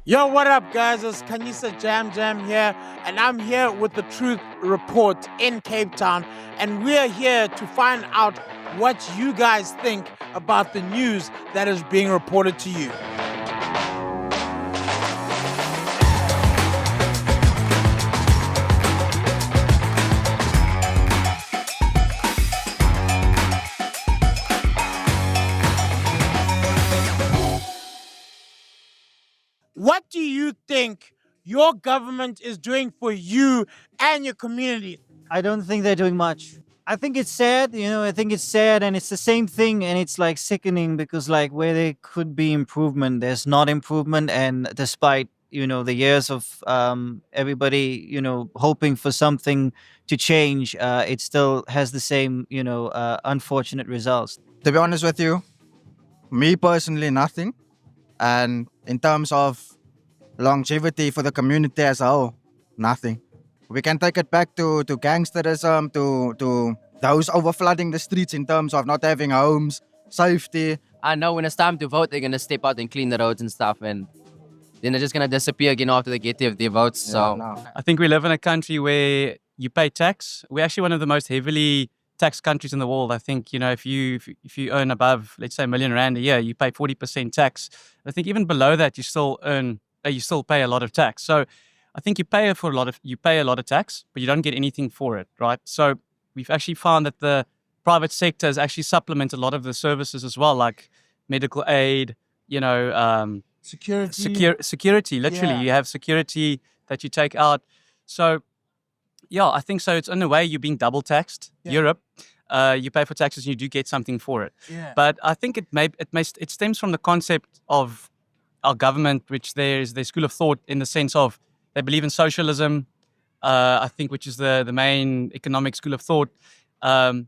Yo, what up, guys? It's Kanisa Jam Jam here, and I'm here with the Truth Report in Cape Town, and we're here to find out what you guys think about the news that is being reported to you. What do you think your government is doing for you and your community? I don't think they're doing much. I think it's sad, I think it's sad and it's the same thing and it's like sickening because like where there could be improvement, there's not improvement. And despite, the years of everybody, hoping for something to change, it still has the same, unfortunate results. To be honest with you, me personally, nothing. And in terms of longevity for the community as a whole, nothing. We can take it back to gangsterism, to those overflooding the streets in terms of not having homes, safety. I know when it's time to vote, they're going to step out and clean the roads and stuff. And then they're just going to disappear again after they get their votes. So No. I think we live in a country where you pay tax. We're actually one of the most heavily taxed countries in the world. I think, if you earn above, let's say, R1,000,000 a year, you pay 40% tax. I think even below that, you still pay a lot of tax. So I think you pay a lot of tax, but you don't get anything for it, right? So we've actually found that the private sector has actually supplemented a lot of the services as well, like medical aid, security. Literally, Yeah. you have security that you take out. So yeah, I think so. It's in a way you're being double taxed. Yeah. Europe, you pay for taxes and you do get something for it. Yeah. But I think it stems from the concept of our government, which there's their school of thought in the sense of they believe in socialism. I think, which is the main economic school of thought, and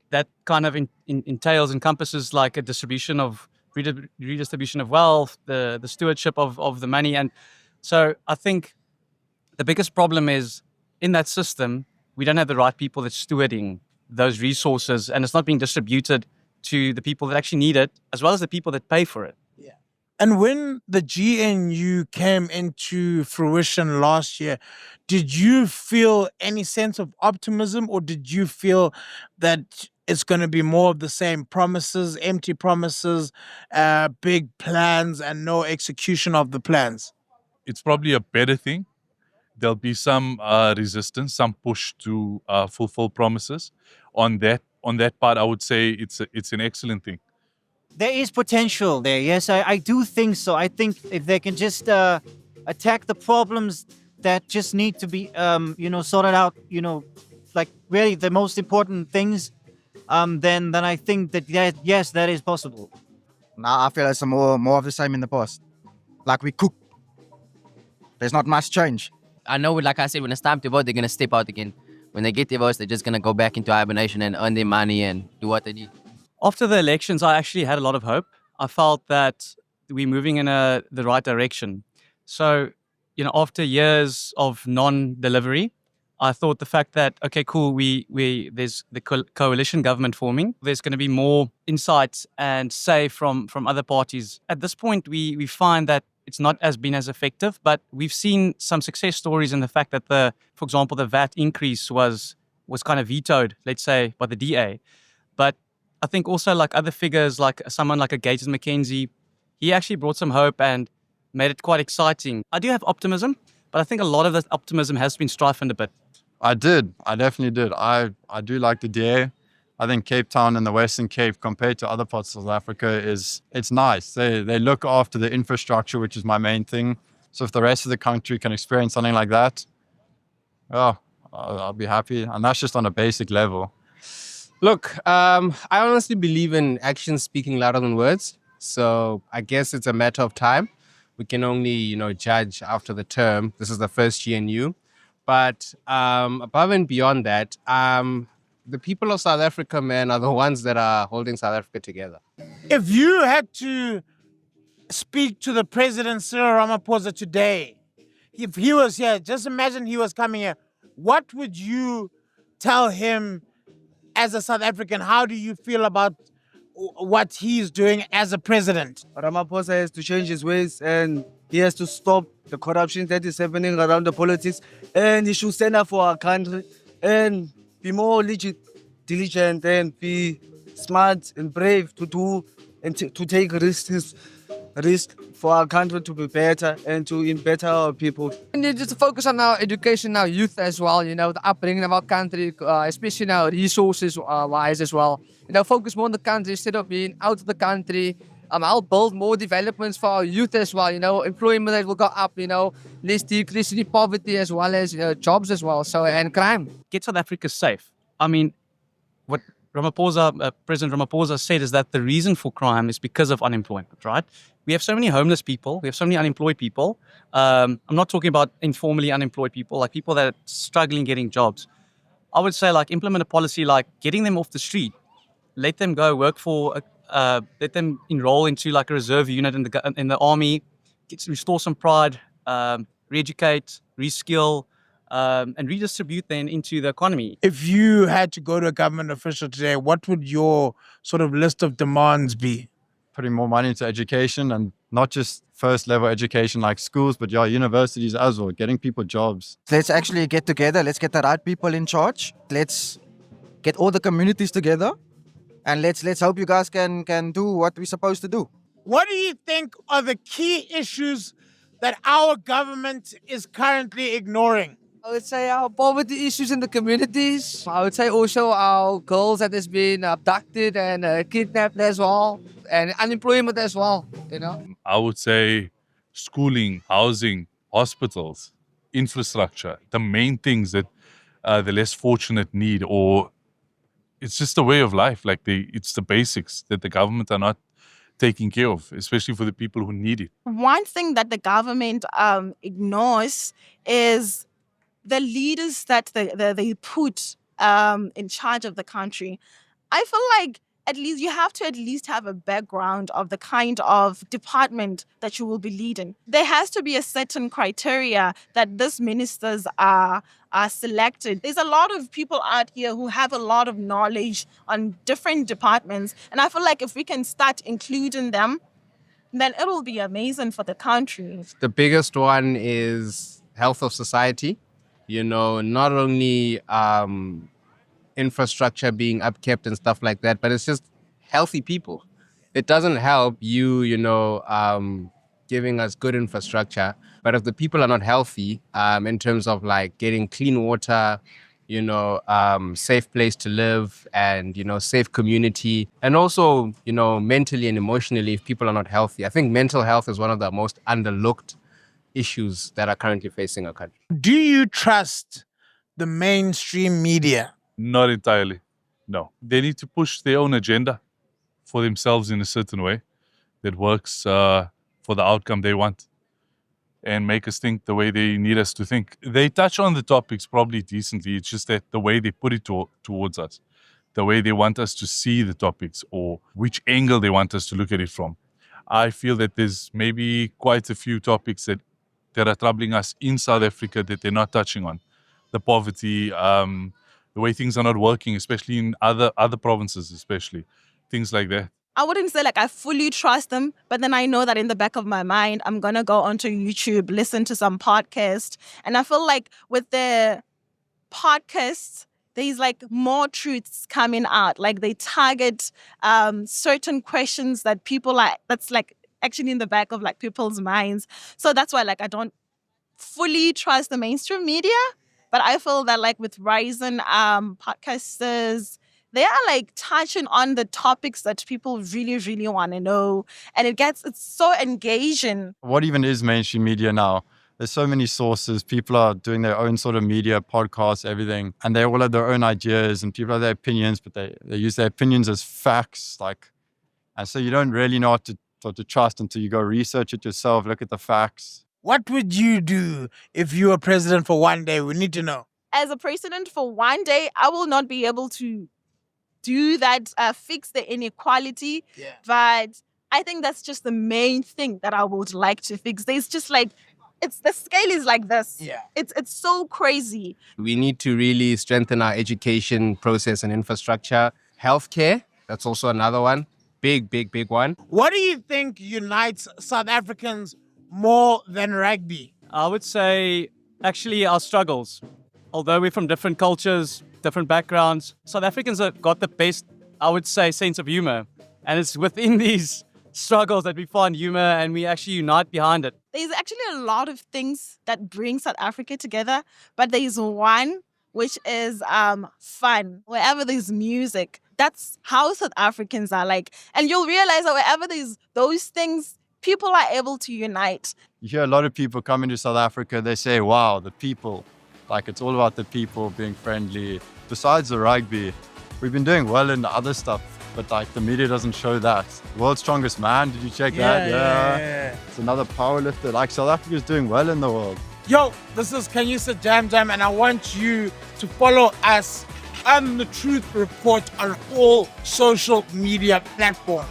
that kind of encompasses like a redistribution of wealth, the stewardship of the money, and so I think the biggest problem is in that system we don't have the right people that's stewarding those resources, and it's not being distributed to the people that actually need it, as well as the people that pay for it. And when the GNU came into fruition last year, did you feel any sense of optimism, or did you feel that it's going to be more of the same promises, empty promises, big plans, and no execution of the plans? It's probably a better thing. There'll be some resistance, some push to fulfill promises. On that part, I would say it's an excellent thing. There is potential there. Yes, I do think so. I think if they can just attack the problems that just need to be, sorted out, like really the most important things, then I think that, yes, that is possible. Now I feel it's more of the same in the past. Like we cook. There's not much change. I know, like I said, when it's time to vote, they're going to step out again. When they get their votes, they're just going to go back into hibernation and earn their money and do what they need. After the elections, I actually had a lot of hope. I felt that we're moving in the right direction. So, after years of non-delivery, I thought the fact that, okay, cool, there's the coalition government forming. There's going to be more insights and say from other parties. At this point, we find that it's not been as effective, but we've seen some success stories in the fact that for example, the VAT increase was kind of vetoed, let's say, by the DA. But I think also like other figures, like someone like a Gators McKenzie, he actually brought some hope and made it quite exciting. I do have optimism, but I think a lot of that optimism has been stifled a bit. I definitely did. I do like the DA. I think Cape Town and the Western Cape compared to other parts of South Africa it's nice. They look after the infrastructure, which is my main thing. So if the rest of the country can experience something like that, I'll be happy. And that's just on a basic level. Look, I honestly believe in actions speaking louder than words. So I guess it's a matter of time. We can only, judge after the term. This is the first GNU. But above and beyond that, the people of South Africa, man, are the ones that are holding South Africa together. If you had to speak to the President Cyril Ramaphosa today, if he was here, just imagine he was coming here, what would you tell him as a South African? How do you feel about what he's doing as a president? Ramaphosa has to change his ways and he has to stop the corruption that is happening around the politics, and he should stand up for our country and be more diligent and be smart and brave to do and to take risks for our country to be better and to better our people. We need just to focus on our education, our youth as well, you know, the upbringing of our country, especially now resources wise as well. You know, focus more on the country instead of being out of the country. I'll build more developments for our youth as well, you know, employment rate will go up, you know, less decrease in poverty as well as jobs as well, so and crime. Get South Africa safe. I mean, what President Ramaphosa said is that the reason for crime is because of unemployment, right? We have so many homeless people. We have so many unemployed people. I'm not talking about informally unemployed people, like people that are struggling getting jobs. I would say like implement a policy like getting them off the street, let them go work for, let them enroll into like a reserve unit in the army, restore some pride, re-educate, reskill, and redistribute then into the economy. If you had to go to a government official today, what would your sort of list of demands be? Putting more money into education, and not just first level education like schools, but universities as well, getting people jobs. Let's actually get together. Let's get the right people in charge. Let's get all the communities together, and let's hope you guys can do what we're supposed to do. What do you think are the key issues that our government is currently ignoring? I would say our poverty issues in the communities. I would say also our girls that has been abducted and kidnapped as well, and unemployment as well, you know. I would say schooling, housing, hospitals, infrastructure, the main things that the less fortunate need, or it's just a way of life. Like it's the basics that the government are not taking care of, especially for the people who need it. One thing that the government ignores is the leaders that they put in charge of the country. I feel like at least you have to at least have a background of the kind of department that you will be leading. There has to be a certain criteria that these ministers are selected. There's a lot of people out here who have a lot of knowledge on different departments, and I feel like if we can start including them, then it will be amazing for the country. The biggest one is health of society. You know, not only infrastructure being upkept and stuff like that, but it's just healthy people. It doesn't help you, giving us good infrastructure, but if the people are not healthy, in terms of like getting clean water, safe place to live and, safe community, and also, mentally and emotionally, if people are not healthy. I think mental health is one of the most underlooked issues that are currently facing our country. Do you trust the mainstream media? Not entirely, no. They need to push their own agenda for themselves in a certain way that works for the outcome they want and make us think the way they need us to think. They touch on the topics probably decently. It's just that the way they put it towards us, the way they want us to see the topics or which angle they want us to look at it from. I feel that there's maybe quite a few topics that are troubling us in South Africa that they're not touching on. The poverty, the way things are not working, especially in other provinces, especially. Things like that. I wouldn't say like I fully trust them, but then I know that in the back of my mind, I'm going to go onto YouTube, listen to some podcast. And I feel like with the podcasts, there's like more truths coming out. Like they target certain questions that that's like actually in the back of like people's minds. So that's why like I don't fully trust the mainstream media, but I feel that like with rising podcasters, they are like touching on the topics that people really, really want to know. And it's so engaging. What even is mainstream media now? There's so many sources. People are doing their own sort of media, podcasts, everything. And they all have their own ideas and people have their opinions, but they use their opinions as facts. And so you don't really know what to trust until you go research it yourself, look at the facts. What would you do if you were president for one day? We need to know. As a president for one day, I will not be able to do that, fix the inequality. Yeah. But I think that's just the main thing that I would like to fix. There's just like, the scale is like this. Yeah. It's so crazy. We need to really strengthen our education process and infrastructure. Healthcare, that's also another one. big one. What do you think unites South Africans more than rugby? I would say actually our struggles. Although we're from different cultures, different backgrounds, South Africans have got the best, I would say, sense of humor. And it's within these struggles that we find humor and we actually unite behind it. There's actually a lot of things that bring South Africa together, but there's one which is fun. Wherever there's music, that's how South Africans are like. And you'll realize that wherever there's those things, people are able to unite. You hear a lot of people coming to South Africa, they say, wow, the people. Like, it's all about the people being friendly. Besides the rugby, we've been doing well in other stuff, but like the media doesn't show that. World's Strongest Man, did you check that? Yeah. It's another powerlifter. Like, South Africa's doing well in the world. Yo, this is Can You Sit Jam Jam, and I want you to follow us on The Truth Report on all social media platforms.